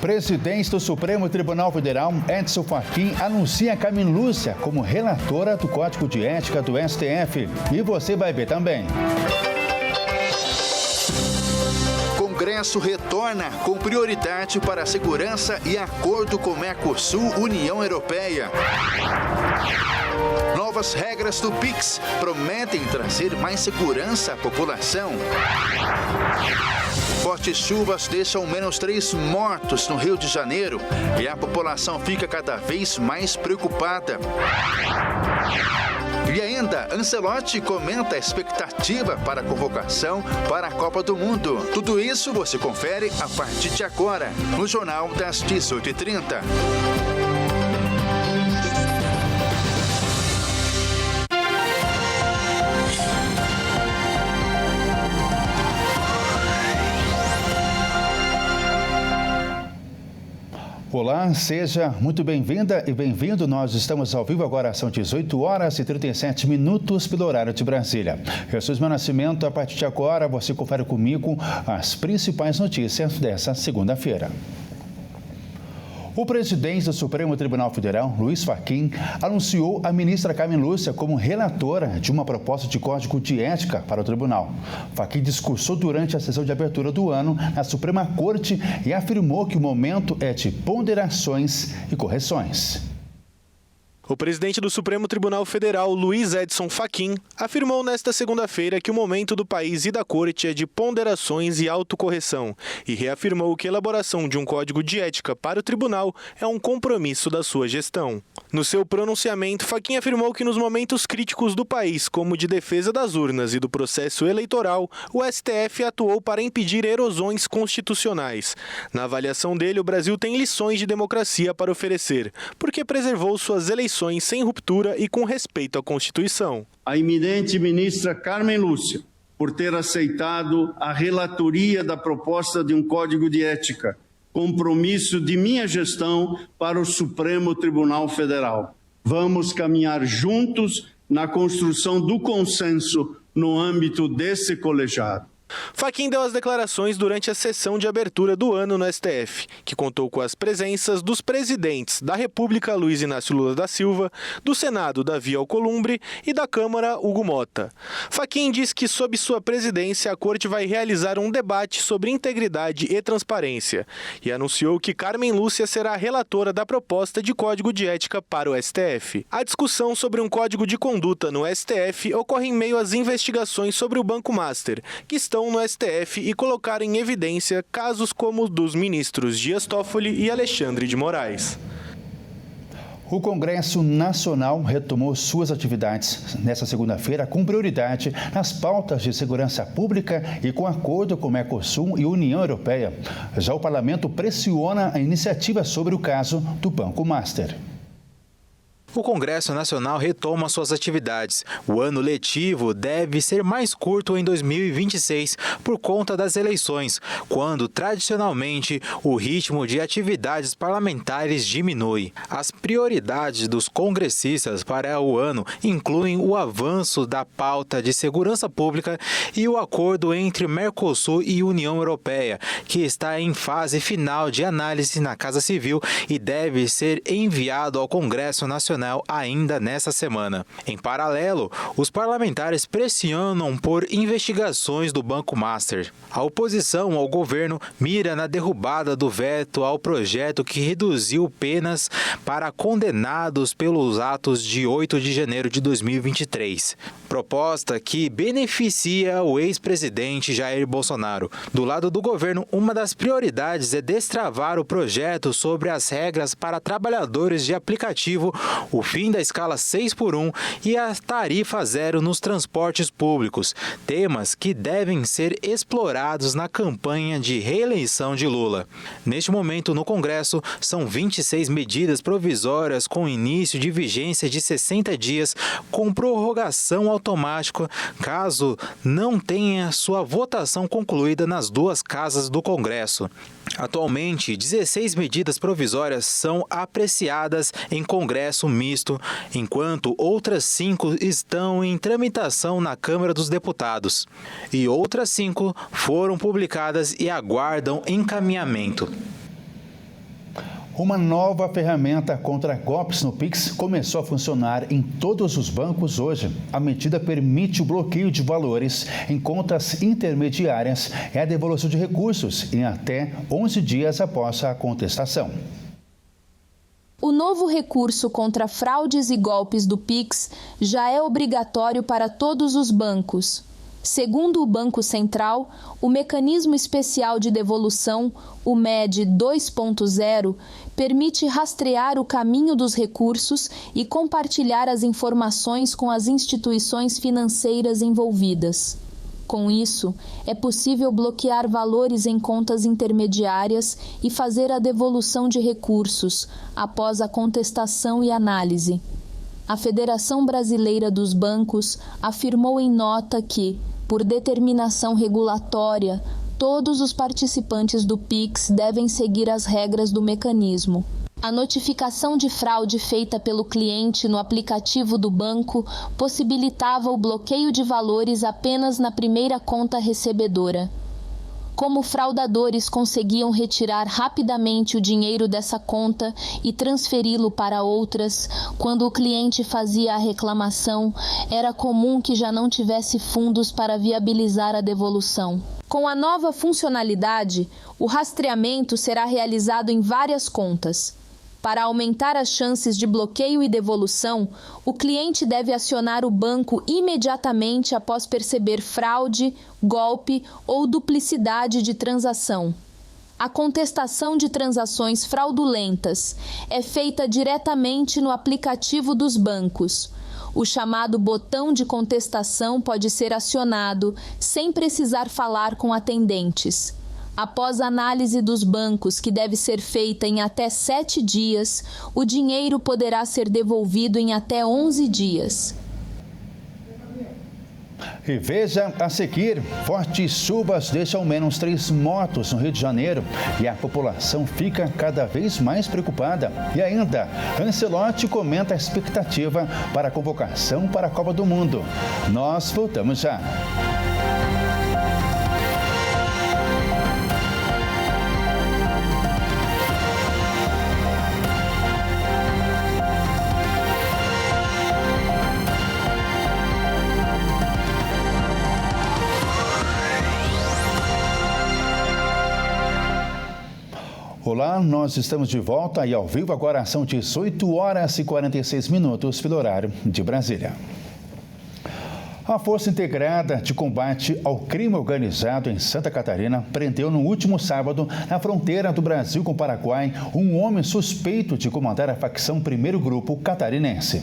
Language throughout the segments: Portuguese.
Presidente do Supremo Tribunal Federal, Edson Fachin, anuncia Carmen Lúcia como relatora do Código de Ética do STF. E você vai ver também. Congresso retorna com prioridade para a segurança e acordo com Mercosul-União Europeia. Novas regras do PIX prometem trazer mais segurança à população. Fortes chuvas deixam menos 3 mortos no Rio de Janeiro e a população fica cada vez mais preocupada. E ainda, Ancelotti comenta a expectativa para a convocação para a Copa do Mundo. Tudo isso você confere a partir de agora, no Jornal das 18h30. Olá, seja muito bem-vinda e bem-vindo. Nós estamos ao vivo agora, são 18h37 pelo horário de Brasília. Eu sou Ismael Nascimento, a partir de agora você confere comigo as principais notícias dessa segunda-feira. O presidente do Supremo Tribunal Federal, Luiz Fachin, anunciou a ministra Carmen Lúcia como relatora de uma proposta de código de ética para o tribunal. Fachin discursou durante a sessão de abertura do ano na Suprema Corte e afirmou que o momento é de ponderações e correções. O presidente do Supremo Tribunal Federal, Luiz Edson Fachin, afirmou nesta segunda-feira que o momento do país e da corte é de ponderações e autocorreção e reafirmou que a elaboração de um código de ética para o tribunal é um compromisso da sua gestão. No seu pronunciamento, Fachin afirmou que nos momentos críticos do país, como de defesa das urnas e do processo eleitoral, o STF atuou para impedir erosões constitucionais. Na avaliação dele, o Brasil tem lições de democracia para oferecer, porque preservou suas eleições sem ruptura e com respeito à Constituição. A eminente ministra Carmen Lúcia, por ter aceitado a relatoria da proposta de um Código de Ética, compromisso de minha gestão para o Supremo Tribunal Federal. Vamos caminhar juntos na construção do consenso no âmbito desse colegiado. Fachin deu as declarações durante a sessão de abertura do ano no STF, que contou com as presenças dos presidentes da República, Luiz Inácio Lula da Silva, do Senado, Davi Alcolumbre, e da Câmara, Hugo Mota. Fachin diz que, sob sua presidência, a Corte vai realizar um debate sobre integridade e transparência e anunciou que Carmen Lúcia será a relatora da proposta de Código de Ética para o STF. A discussão sobre um Código de Conduta no STF ocorre em meio às investigações sobre o Banco Master, que estão no STF e colocar em evidência casos como os dos ministros Dias Toffoli e Alexandre de Moraes. O Congresso Nacional retomou suas atividades nesta segunda-feira com prioridade nas pautas de segurança pública e com acordo com o Mercosul e União Europeia. Já o Parlamento pressiona a iniciativa sobre o caso do Banco Master. O Congresso Nacional retoma suas atividades. O ano letivo deve ser mais curto em 2026 por conta das eleições, quando tradicionalmente o ritmo de atividades parlamentares diminui. As prioridades dos congressistas para o ano incluem o avanço da pauta de segurança pública e o acordo entre Mercosul e União Europeia, que está em fase final de análise na Casa Civil e deve ser enviado ao Congresso Nacional ainda nesta semana. Em paralelo, os parlamentares pressionam por investigações do Banco Master. A oposição ao governo mira na derrubada do veto ao projeto que reduziu penas para condenados pelos atos de 8 de janeiro de 2023. Proposta que beneficia o ex-presidente Jair Bolsonaro. Do lado do governo, uma das prioridades é destravar o projeto sobre as regras para trabalhadores de aplicativo, o fim da escala 6x1 e a tarifa zero nos transportes públicos, temas que devem ser explorados na campanha de reeleição de Lula. Neste momento, no Congresso, são 26 medidas provisórias com início de vigência de 60 dias, com prorrogação automática, caso não tenha sua votação concluída nas duas casas do Congresso. Atualmente, 16 medidas provisórias são apreciadas em Congresso misto, enquanto outras 5 estão em tramitação na Câmara dos Deputados. E outras 5 foram publicadas e aguardam encaminhamento. Uma nova ferramenta contra golpes no Pix começou a funcionar em todos os bancos hoje. A medida permite o bloqueio de valores em contas intermediárias e a devolução de recursos em até 11 dias após a contestação. O novo recurso contra fraudes e golpes do Pix já é obrigatório para todos os bancos. Segundo o Banco Central, o mecanismo especial de devolução, o MED 2.0, permite rastrear o caminho dos recursos e compartilhar as informações com as instituições financeiras envolvidas. Com isso, é possível bloquear valores em contas intermediárias e fazer a devolução de recursos após a contestação e análise. A Federação Brasileira dos Bancos afirmou em nota que, por determinação regulatória, todos os participantes do Pix devem seguir as regras do mecanismo. A notificação de fraude feita pelo cliente no aplicativo do banco possibilitava o bloqueio de valores apenas na primeira conta recebedora. Como fraudadores conseguiam retirar rapidamente o dinheiro dessa conta e transferi-lo para outras, quando o cliente fazia a reclamação, era comum que já não tivesse fundos para viabilizar a devolução. Com a nova funcionalidade, o rastreamento será realizado em várias contas. Para aumentar as chances de bloqueio e devolução, o cliente deve acionar o banco imediatamente após perceber fraude, golpe ou duplicidade de transação. A contestação de transações fraudulentas é feita diretamente no aplicativo dos bancos. O chamado botão de contestação pode ser acionado sem precisar falar com atendentes. Após a análise dos bancos, que deve ser feita em até 7 dias, o dinheiro poderá ser devolvido em até 11 dias. E veja a seguir, fortes chuvas deixam ao menos 3 mortos no Rio de Janeiro e a população fica cada vez mais preocupada. E ainda, Ancelotti comenta a expectativa para a convocação para a Copa do Mundo. Nós voltamos já. Olá, nós estamos de volta e ao vivo agora são 18 horas e 46 minutos pelo horário de Brasília. A Força Integrada de Combate ao Crime Organizado em Santa Catarina prendeu no último sábado, na fronteira do Brasil com o Paraguai, um homem suspeito de comandar a facção 1º Grupo Catarinense.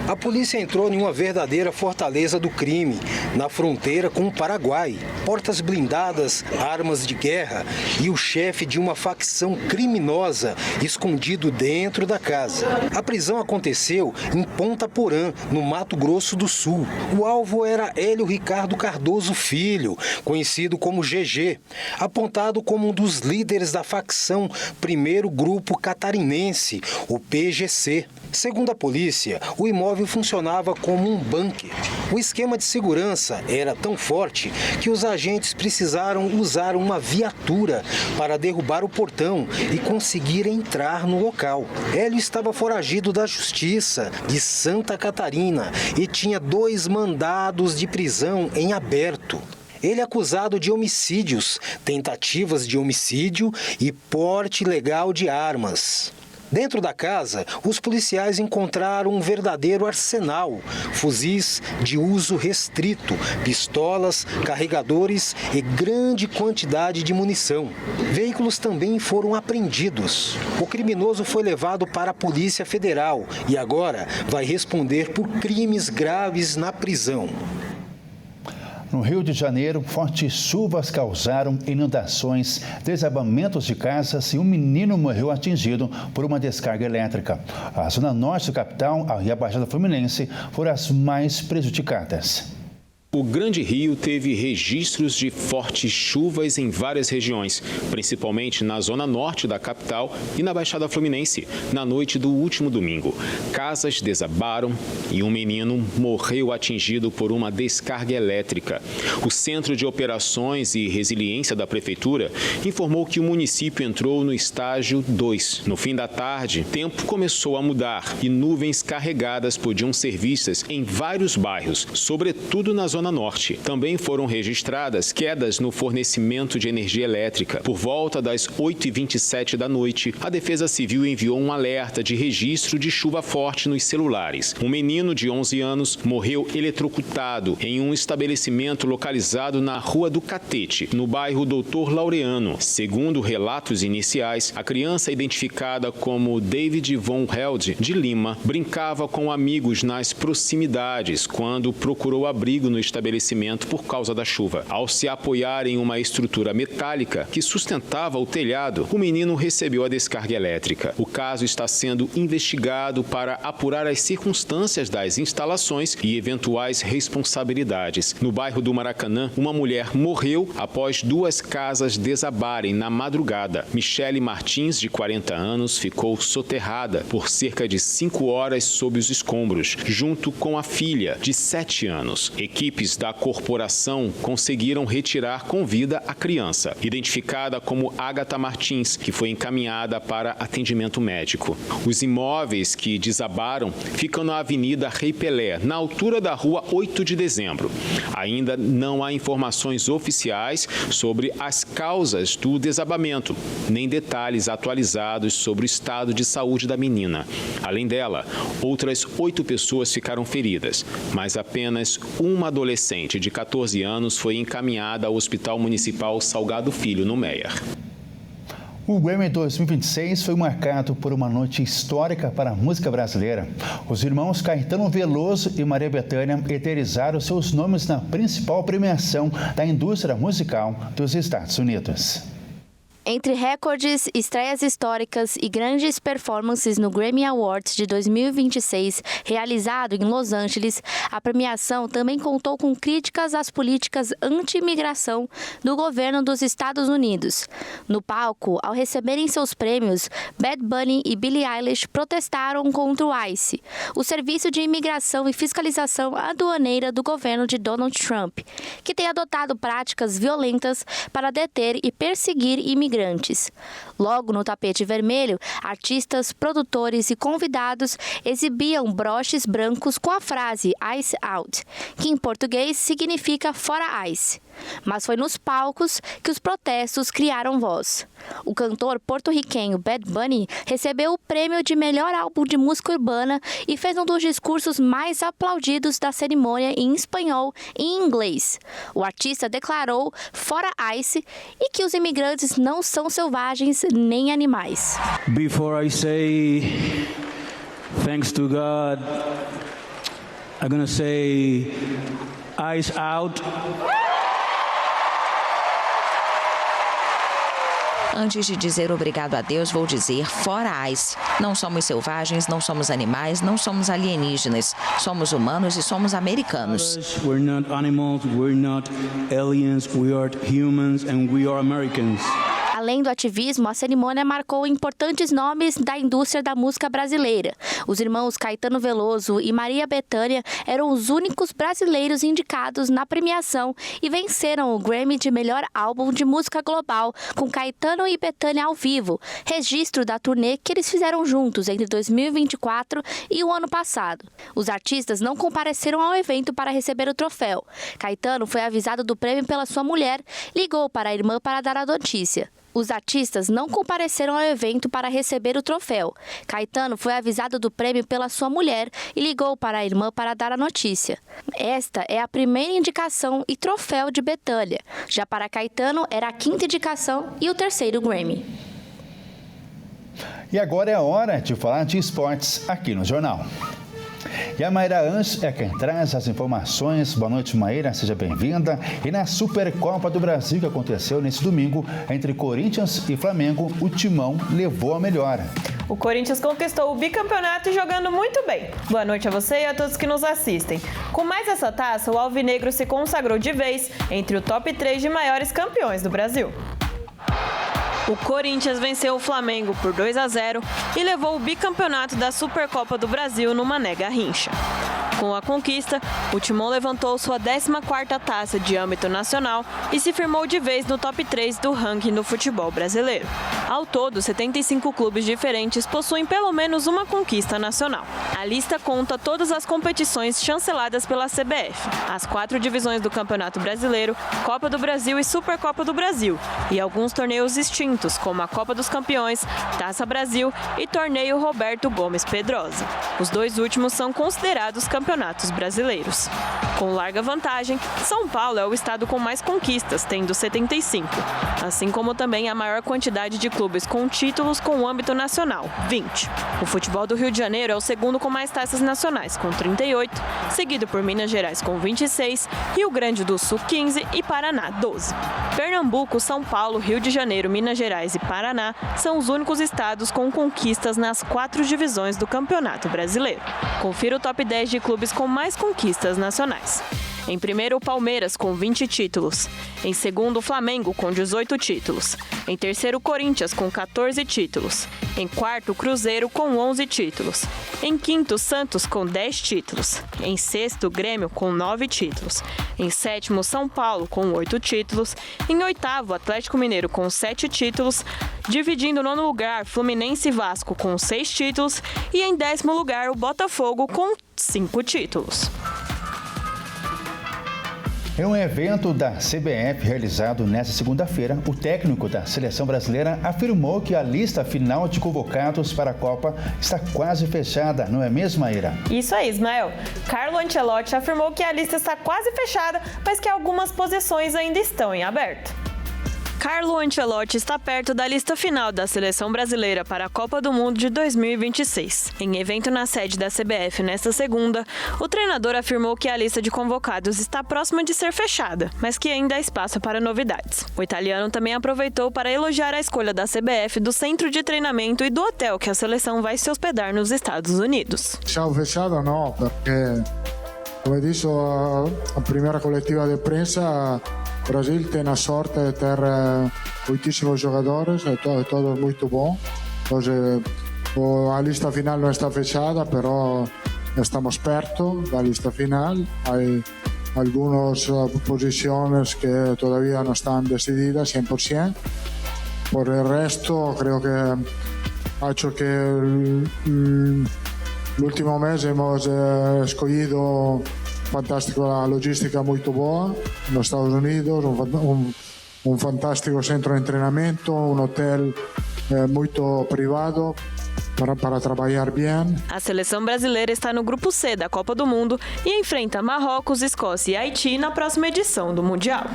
A polícia entrou em uma verdadeira fortaleza do crime, na fronteira com o Paraguai. Portas blindadas, armas de guerra e o chefe de uma facção criminosa escondido dentro da casa. A prisão aconteceu em Ponta Porã, no Mato Grosso do Sul. O alvo era Hélio Ricardo Cardoso Filho, conhecido como GG, apontado como um dos líderes da facção 1º Grupo Catarinense, o PGC. Segundo a polícia, o imóvel funcionava como um bunker. O esquema de segurança era tão forte que os agentes precisaram usar uma viatura para derrubar o portão e conseguir entrar no local. Hélio estava foragido da Justiça de Santa Catarina e tinha 2 mandados de prisão em aberto. Ele é acusado de homicídios, tentativas de homicídio e porte ilegal de armas. Dentro da casa, os policiais encontraram um verdadeiro arsenal, fuzis de uso restrito, pistolas, carregadores e grande quantidade de munição. Veículos também foram apreendidos. O criminoso foi levado para a Polícia Federal e agora vai responder por crimes graves na prisão. No Rio de Janeiro, fortes chuvas causaram inundações, desabamentos de casas e um menino morreu atingido por uma descarga elétrica. A zona norte da capital e a Baixada Fluminense foram as mais prejudicadas. O Grande Rio teve registros de fortes chuvas em várias regiões, principalmente na zona norte da capital e na Baixada Fluminense, na noite do último domingo. Casas desabaram e um menino morreu atingido por uma descarga elétrica. O Centro de Operações e Resiliência da Prefeitura informou que o município entrou no estágio 2. No fim da tarde, o tempo começou a mudar e nuvens carregadas podiam ser vistas em vários bairros, sobretudo na zona norte. Também foram registradas quedas no fornecimento de energia elétrica. Por volta das 8h27 da noite, a Defesa Civil enviou um alerta de registro de chuva forte nos celulares. Um menino de 11 anos morreu eletrocutado em um estabelecimento localizado na Rua do Catete, no bairro Doutor Laureano. Segundo relatos iniciais, a criança, identificada como David Von Held de Lima, brincava com amigos nas proximidades quando procurou abrigo no estabelecimento por causa da chuva. Ao se apoiar em uma estrutura metálica que sustentava o telhado, o menino recebeu a descarga elétrica. O caso está sendo investigado para apurar as circunstâncias das instalações e eventuais responsabilidades. No bairro do Maracanã, uma mulher morreu após 2 casas desabarem na madrugada. Michele Martins, de 40 anos, ficou soterrada por cerca de 5 horas sob os escombros, junto com a filha, de 7 anos. Equipes da corporação conseguiram retirar com vida a criança, identificada como Ágata Martins, que foi encaminhada para atendimento médico. Os imóveis que desabaram ficam na Avenida Rei Pelé, na altura da Rua 8 de Dezembro. Ainda não há informações oficiais sobre as causas do desabamento, nem detalhes atualizados sobre o estado de saúde da menina. Além dela, outras 8 pessoas ficaram feridas, mas apenas uma adolescente de 14 anos foi encaminhada ao Hospital Municipal Salgado Filho, no Meier. O Grammy 2026 foi marcado por uma noite histórica para a música brasileira. Os irmãos Caetano Veloso e Maria Bethânia eternizaram seus nomes na principal premiação da indústria musical dos Estados Unidos. Entre recordes, estreias históricas e grandes performances no Grammy Awards de 2026, realizado em Los Angeles, a premiação também contou com críticas às políticas anti-imigração do governo dos Estados Unidos. No palco, ao receberem seus prêmios, Bad Bunny e Billie Eilish protestaram contra o ICE, o Serviço de Imigração e Fiscalização Aduaneira do governo de Donald Trump, que tem adotado práticas violentas para deter e perseguir imigrantes. Logo no tapete vermelho, artistas, produtores e convidados exibiam broches brancos com a frase Ice Out, que em português significa fora ICE. Mas foi nos palcos que os protestos criaram voz. O cantor porto-riquenho Bad Bunny recebeu o prêmio de melhor álbum de música urbana e fez um dos discursos mais aplaudidos da cerimônia em espanhol e em inglês. O artista declarou fora ICE e que os imigrantes não são selvagens nem animais. Before I say thanks to God, I'm gonna say eyes out. Antes de dizer obrigado a Deus, vou dizer fora ICE. Não somos selvagens, não somos animais, não somos alienígenas. Somos humanos e somos americanos. We're not animals, we're not aliens, we are humans and we are Americans. Além do ativismo, a cerimônia marcou importantes nomes da indústria da música brasileira. Os irmãos Caetano Veloso e Maria Bethânia eram os únicos brasileiros indicados na premiação e venceram o Grammy de melhor álbum de música global com Caetano e Bethânia ao vivo, registro da turnê que eles fizeram juntos entre 2024 e o ano passado. Os artistas não compareceram ao evento para receber o troféu. Caetano foi avisado do prêmio pela sua mulher, ligou para a irmã para dar a notícia. Os artistas não compareceram ao evento para receber o troféu. Caetano foi avisado do prêmio pela sua mulher e ligou para a irmã para dar a notícia. Esta é a primeira indicação e troféu de Bethânia. Já para Caetano, era a 5ª indicação e o 3º Grammy. E agora é a hora de falar de esportes aqui no Jornal. E a Mayra Anjos é quem traz as informações. Boa noite, Mayra, seja bem-vinda. E na Supercopa do Brasil, que aconteceu nesse domingo, entre Corinthians e Flamengo, o Timão levou a melhor. O Corinthians conquistou o bicampeonato jogando muito bem. Boa noite a você e a todos que nos assistem. Com mais essa taça, o Alvinegro se consagrou de vez entre o top 3 de maiores campeões do Brasil. O Corinthians venceu o Flamengo por 2-0 e levou o bicampeonato da Supercopa do Brasil no Mané Garrincha. Com a conquista, o Timão levantou sua 14ª taça de âmbito nacional e se firmou de vez no top 3 do ranking do futebol brasileiro. Ao todo, 75 clubes diferentes possuem pelo menos uma conquista nacional. A lista conta todas as competições chanceladas pela CBF, as 4 divisões do Campeonato Brasileiro, Copa do Brasil e Supercopa do Brasil, e alguns torneios extintos, como a Copa dos Campeões, Taça Brasil e Torneio Roberto Gomes Pedrosa. Os 2 últimos são considerados campeonatos brasileiros. Com larga vantagem, São Paulo é o estado com mais conquistas, tendo 75, assim como também a maior quantidade de clubes com títulos com o âmbito nacional, 20. O futebol do Rio de Janeiro é o segundo com mais taças nacionais, com 38, seguido por Minas Gerais com 26, Rio Grande do Sul 15 e Paraná 12. Pernambuco, São Paulo, Rio de Janeiro, Minas Gerais e Paraná são os únicos estados com conquistas nas 4 divisões do Campeonato Brasileiro. Confira o top 10 de clubes com mais conquistas nacionais. Em primeiro, o Palmeiras, com 20 títulos. Em segundo, o Flamengo, com 18 títulos. Em terceiro, o Corinthians, com 14 títulos. Em quarto, o Cruzeiro, com 11 títulos. Em quinto, o Santos, com 10 títulos. Em sexto, o Grêmio, com 9 títulos. Em sétimo, São Paulo, com 8 títulos. Em oitavo, o Atlético Mineiro, com 7 títulos. Dividindo o nono lugar, Fluminense e Vasco, com 6 títulos. E em 10º lugar, o Botafogo, com 5 títulos. Em um evento da CBF realizado nesta segunda-feira, o técnico da seleção brasileira afirmou que a lista final de convocados para a Copa está quase fechada, não é mesmo, Maíra? Isso aí, Ismael. Carlo Ancelotti afirmou que a lista está quase fechada, mas que algumas posições ainda estão em aberto. Carlo Ancelotti está perto da lista final da seleção brasileira para a Copa do Mundo de 2026. Em evento na sede da CBF nesta segunda, o treinador afirmou que a lista de convocados está próxima de ser fechada, mas que ainda há espaço para novidades. O italiano também aproveitou para elogiar a escolha da CBF do centro de treinamento e do hotel que a seleção vai se hospedar nos Estados Unidos. Ciao fechado não, porque, como disse a primeira coletiva de imprensa, o Brasil tem a sorte de ter muitíssimos jogadores, é todo muito bom. Então, a lista final não está fechada, mas estamos perto da lista final. Há algumas posições que todavía não estão decididas 100%. Por el resto, creo que acho que el último mês hemos escolhido fantástico, a logística muito boa nos Estados Unidos, um fantástico centro de treinamento, um hotel muito privado para trabalhar bem. A seleção brasileira está no grupo C da Copa do Mundo e enfrenta Marrocos, Escócia e Haiti na próxima edição do Mundial.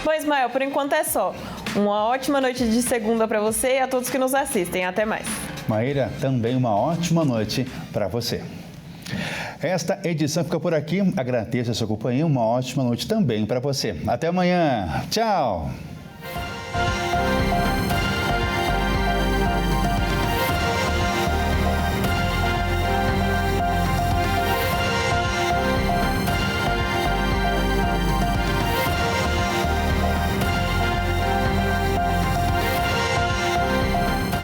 Bom, Ismael, por enquanto é só. Uma ótima noite de segunda para você e a todos que nos assistem. Até mais. Maíra, também uma ótima noite para você. Esta edição fica por aqui. Agradeço a sua companhia. Uma ótima noite também para você. Até amanhã. Tchau!